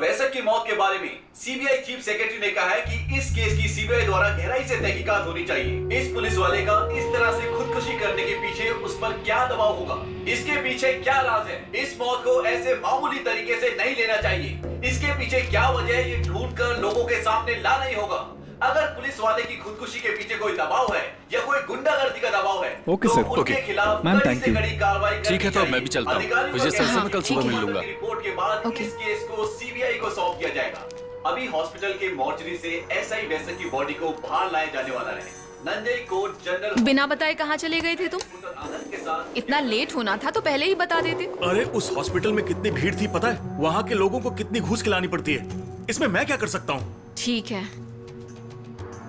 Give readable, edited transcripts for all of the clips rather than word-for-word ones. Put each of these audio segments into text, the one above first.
वैसक की मौत के बारे में सीबीआई चीफ सेक्रेटरी ने कहा है कि इस केस की सीबीआई द्वारा गहराई से तहकीकात होनी चाहिए। इस पुलिस वाले का इस तरह से खुदकुशी करने के पीछे उस पर क्या दबाव होगा, इसके पीछे क्या राज है। इस मौत को ऐसे मामूली तरीके से नहीं लेना चाहिए। इसके पीछे क्या वजह है, ये ढूंढ कर लोगों के सामने लाना ही होगा। अगर पुलिस वाले की खुदकुशी के पीछे कोई दबाव है या कोई गुंडागर्दी का दबाव है, ओके तो सर, उनके खिलाफ मैम, कड़ी थैंक से यू। कड़ी कार्रवाई करनी ठीक है, तो अब मैं भी चाहिए। चलता हूँ। अधिकारियों विजय के सर से कहना मैं कल है सुबह कि मिल लूंगा। रिपोर्ट के बाद ओके। इस केस को सीबीआई को सौंप दिया जाएगा। अभी हॉस्पिटल के मॉर्चरी से एसआई वैसक की बॉडी को बाहर लाया जाने वाला है। नंजय कोट जनरल बिना बताए कहाँ चले गए थे तुम? आनंद के साथ इतना लेट होना था तो पहले ही बता देते। अरे उस हॉस्पिटल में कितनी भीड़ थी पता है? वहाँ के लोगों को कितनी घूस खिलानी पड़ती है। इसमें मैं क्या कर सकता हूँ? ठीक है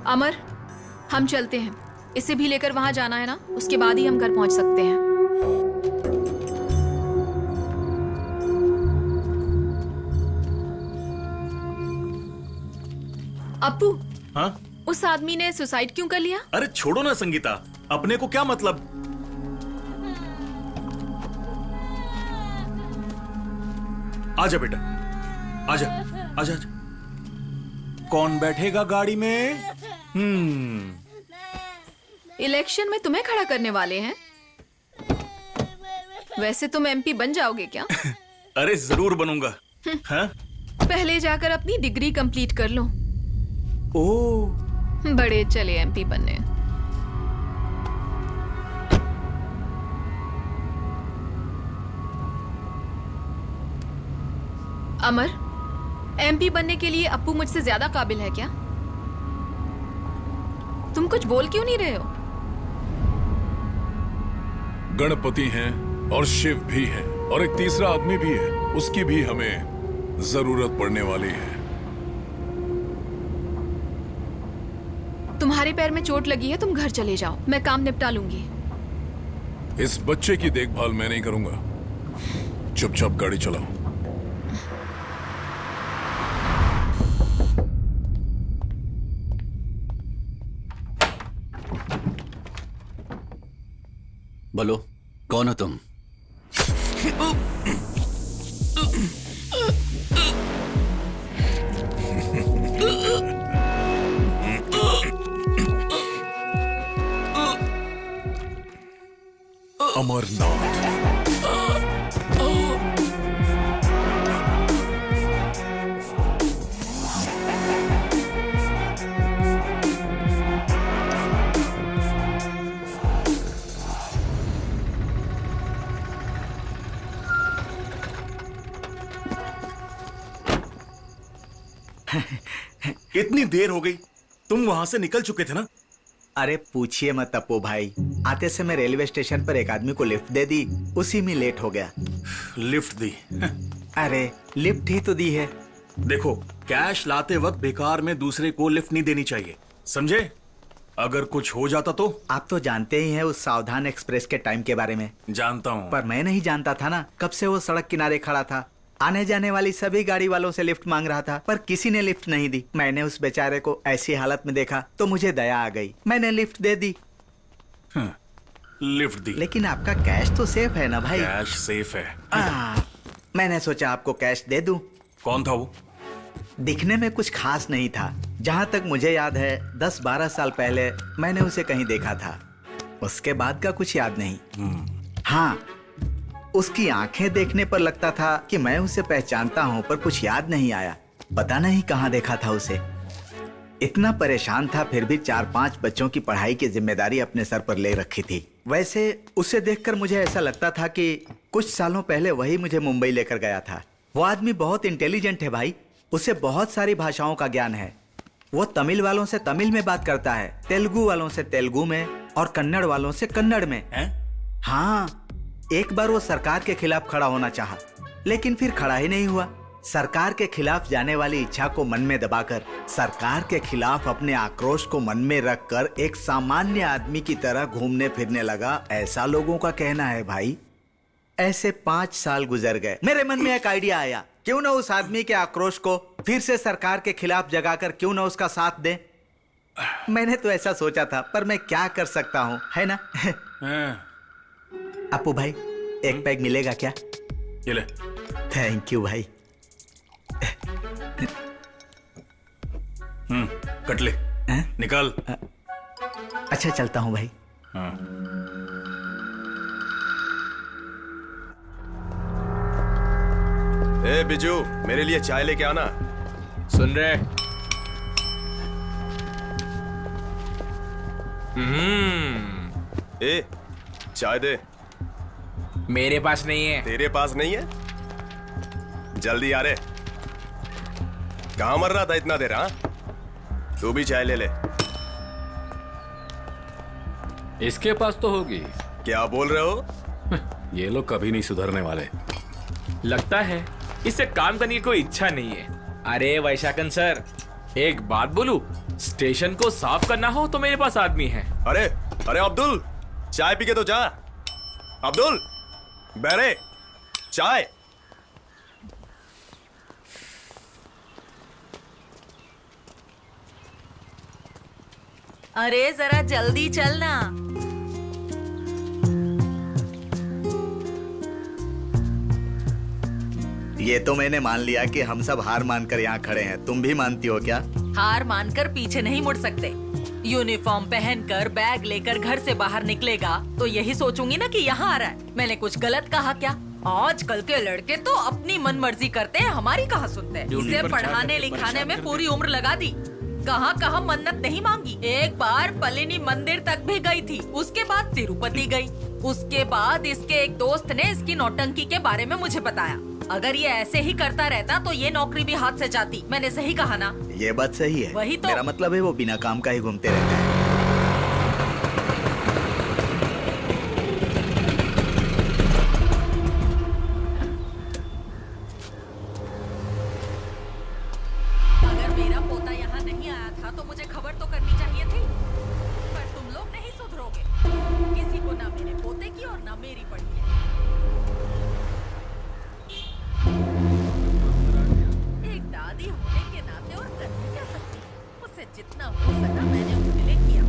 अमर, हम चलते हैं। इसे भी लेकर वहां जाना है ना, उसके बाद ही हम घर पहुंच सकते हैं। अप्पू, हाँ? उस आदमी ने सुसाइड क्यों कर लिया? अरे छोड़ो ना संगीता, अपने को क्या मतलब। आजा बेटा, आजा आजा आजा। कौन बैठेगा गाड़ी में? इलेक्शन में तुम्हें खड़ा करने वाले हैं? वैसे तुम एमपी बन जाओगे क्या? अरे जरूर बनूंगा। हाँ? पहले जाकर अपनी डिग्री कंप्लीट कर लो। ओह, बड़े चले एमपी बनने। अमर, एमपी बनने के लिए अप्पू मुझसे ज्यादा काबिल है क्या? तुम कुछ बोल क्यों नहीं रहे हो? गणपति हैं और शिव भी हैं और एक तीसरा आदमी भी है, उसकी भी हमें जरूरत पड़ने वाली है। तुम्हारे पैर में चोट लगी है, तुम घर चले जाओ, मैं काम निपटा लूंगी। इस बच्चे की देखभाल मैं नहीं करूंगा। चुपचाप गाड़ी चलाओ। बोलो, कौन हो तुम? अमरनाथ। इतनी देर हो गई, तुम वहां से निकल चुके थे ना? अरे पूछिए मत तप्पू भाई, आते समय रेलवे स्टेशन पर एक आदमी को लिफ्ट दे दी, उसी में लेट हो गया। लिफ्ट दी? अरे लिफ्ट ही तो दी है। देखो, कैश लाते वक्त बेकार में दूसरे को लिफ्ट नहीं देनी चाहिए, समझे? अगर कुछ हो जाता तो? आप तो जानते ही हैं उस सावधान एक्सप्रेस के टाइम के बारे में। जानता हूँ। पर मैं नहीं जानता था ना, कब से वो सड़क किनारे खड़ा था, आने जाने वाली सभी गाड़ी वालों से लिफ्ट मांग रहा था, पर किसी ने लिफ्ट नहीं दी। मैंने उस बेचारे को ऐसी हालत में देखा तो मुझे दया आ गई, मैंने लिफ्ट दे दी। लिफ्ट दी। लेकिन आपका कैश तो सेफ है ना भाई? कैश सेफ है। मैंने सोचा आपको कैश दे दूं। कौन था वो? दिखने में कुछ खास नहीं था। जहां तक मुझे याद है 10-12 साल पहले मैंने उसे कहीं देखा था, उसके बाद का कुछ याद नहीं। हाँ, उसकी आंखें देखने पर लगता था कि मैं उसे पहचानता हूं, पर कुछ याद नहीं आया। पता नहीं कहां देखा था उसे। इतना परेशान था, फिर भी 4-5 बच्चों की पढ़ाई की जिम्मेदारी अपने सर पर ले रखी थी। वैसे उसे देखकर मुझे ऐसा लगता था कि कुछ सालों पहले वही मुझे मुंबई लेकर गया था। वो आदमी बहुत इंटेलिजेंट है भाई, उसे बहुत सारी भाषाओं का ज्ञान है। वो तमिल वालों से तमिल में बात करता है, तेलुगु वालों से तेलुगु में और कन्नड़ वालों से कन्नड़ में। हाँ, एक बार वो सरकार के खिलाफ खड़ा होना चाहा, लेकिन फिर खड़ा ही नहीं हुआ। सरकार के खिलाफ जाने वाली इच्छा को मन में दबाकर, सरकार के खिलाफ अपने आक्रोश को मन में रखकर एक सामान्य आदमी की तरह घूमने फिरने लगा, ऐसा लोगों का कहना है भाई। ऐसे 5 साल गुजर गए। मेरे मन में एक आइडिया आया, क्यों ना उस आदमी के आक्रोश को फिर से सरकार के खिलाफ जगाकर क्यों ना उसका साथ दें। मैंने तो ऐसा सोचा था, पर मैं क्या कर सकता हूँ, है ना? अपू भाई, एक पैग मिलेगा क्या? ये ले। थैंक यू भाई। कट ले। हैं? निकाल। अच्छा चलता हूँ भाई। हाँ। ए बिजू, मेरे लिए चाय लेके आना। सुन रहे? ए, चाय दे। मेरे पास नहीं है। तेरे पास नहीं है? जल्दी आ रे। कहां मर रहा था इतना देर? हाँ, तू भी चाय ले ले। इसके पास तो होगी। क्या बोल रहे हो? ये लोग कभी नहीं सुधरने वाले। लगता है इससे काम करने की कोई इच्छा नहीं है। अरे वैशाखन सर, एक बात बोलूं, स्टेशन को साफ करना हो तो मेरे पास आदमी है। अरे अरे अब्दुल, चाय पी के तो जा। अब्दुल, बहरे, चाय। अरे जरा जल्दी चलना। ये तो मैंने मान लिया कि हम सब हार मानकर यहाँ खड़े हैं। तुम भी मानती हो क्या? हार मानकर पीछे नहीं मुड़ सकते। यूनिफॉर्म पहनकर बैग लेकर घर से बाहर निकलेगा तो यही सोचूंगी ना कि यहाँ आ रहा है। मैंने कुछ गलत कहा क्या? आजकल के लड़के तो अपनी मन मर्जी करते हैं, हमारी कहाँ सुनते हैं। इसे पढ़ाने लिखाने में पूरी उम्र लगा दी, कहाँ कहाँ मन्नत नहीं मांगी। एक बार पलिनी मंदिर तक भी गई थी, उसके बाद तिरुपति गई। उसके बाद इसके एक दोस्त ने इसकी नौटंकी के बारे में मुझे बताया। अगर ये ऐसे ही करता रहता तो ये नौकरी भी हाथ से जाती। मैंने सही कहा ना? ये बात सही है। वही तो। मेरा मतलब है वो बिना काम का ही घूमते रहते हैं। अगर मेरा पोता यहाँ नहीं आया था तो मुझे खबर तो करनी चाहिए थी। पर तुम लोग नहीं सुधरोगे। किसी को ना मेरे पोते की और ना मेरी पड़ी है। एक दादी होने के नाते और कर भी क्या सकती हूँ। उससे जितना हो सका मैंने उसके लिए किया।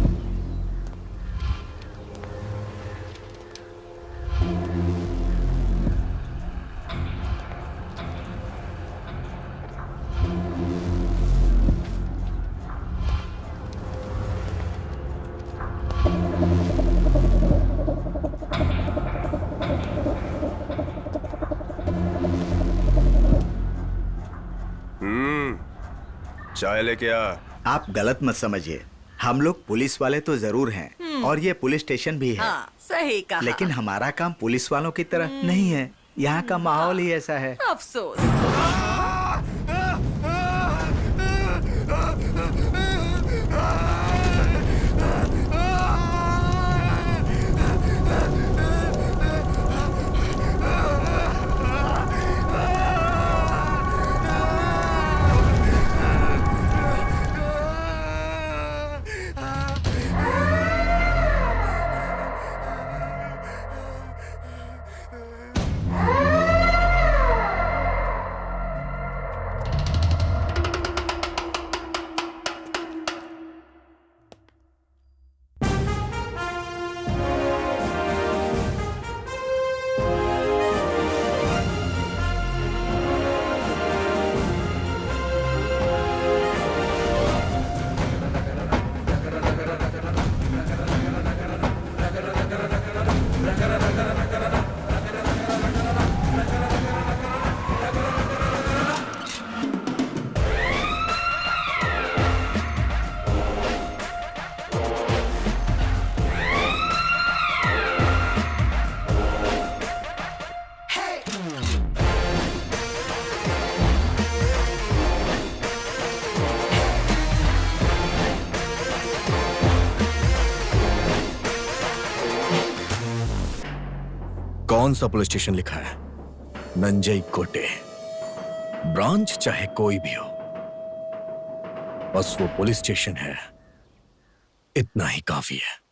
चाय लेके आ। आप गलत मत समझिए, हम लोग पुलिस वाले तो जरूर हैं और ये पुलिस स्टेशन भी है। हाँ, सही कहा। लेकिन हमारा काम पुलिस वालों की तरह नहीं है। यहाँ का माहौल ही ऐसा है। अफसोस। कौन सा पुलिस स्टेशन लिखा है? नंजई कोटे। ब्रांच चाहे कोई भी हो, बस वो पुलिस स्टेशन है, इतना ही काफी है।